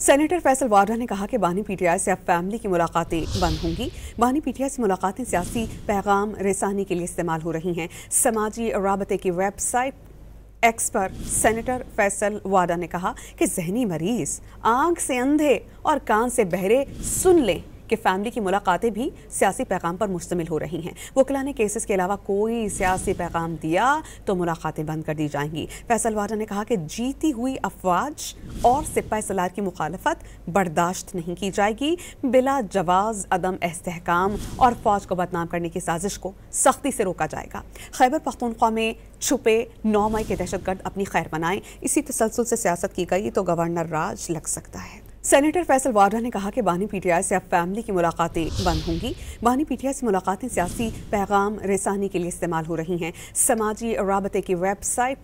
Senator Faisal وارڈا نے کہا کہ بانی پی ٹی آئی سے اب فیملی کی ملاقاتیں بند ہوں گی۔ بانی پی ٹی آئی سے ملاقاتیں سیاسی پیغام رسانی کے لیے استعمال ہو رہی ہیں۔ سماجی رابطے کی ویب سائٹ ایکس پر سینیٹر فیصل وارڈا نے کہا کہ ذہنی مریض آنکھ سے اندھے اور کان سے بہرے سن لیں کہ فیملی کی ملاقاتیں بھی سیاسی پیغام پر مشتمل ہو رہی ہیں۔ وکلاء نے کیسز کے علاوہ کوئی سیاسی پیغام دیا تو ملاقاتیں بند کر دی جائیں گی۔ فیصل وارڈا نے کہا کہ جیتی ہوئی افواج اور سپاہ سالار کی مخالفت برداشت نہیں کی جائے گی۔ بلا جواز عدم استحکام اور فوج کو بدنام کرنے کی سازش کو سختی سے روکا جائے گا۔ خیبر پختونخوا میں چھپے 9 مئی کے دہشت گرد اپنی خیر منائیں، اسی تسلسل سے سیاست کی گئی تو گورنر راج لگ سکتا ہے۔ سینیٹر فیصل وارڈا نے کہا کہ بانی پی ٹی آئی سے اب فیملی کی ملاقاتیں بند ہوں گی۔ بانی پی ٹی آئی سے ملاقاتیں سیاسی پیغام رسانی کے لیے استعمال ہو رہی ہیں۔ سماجی رابطے کی ویب سائٹ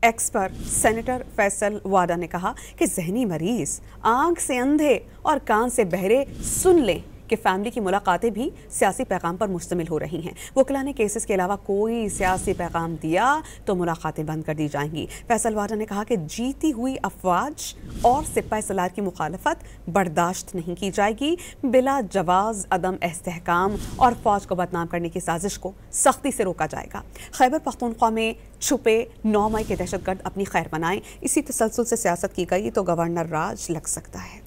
ایکس پر سینیٹر فیصل وارڈا نے کہا کہ ذہنی مریض آنکھ سے اندھے اور کان سے بہرے سن لیں کہ فیملی کی ملاقاتیں بھی سیاسی پیغام پر مشتمل ہو رہی ہیں۔ وکلاء نے کیسز کے علاوہ کوئی سیاسی پیغام دیا تو ملاقاتیں بند کر دی جائیں گی۔ فیصل وارڈا نے کہا کہ جیتی ہوئی افواج اور سپاہ سالار کی مخالفت برداشت نہیں کی جائے گی۔ بلا جواز عدم استحکام اور فوج کو بدنام کرنے کی سازش کو سختی سے روکا جائے گا۔ خیبر پختونخوا میں چھپے 9 مئی کے دہشت گرد اپنی خیر منائیں، اسی تسلسل سے سیاست کی گئی تو گورنر راج لگ سکتا ہے۔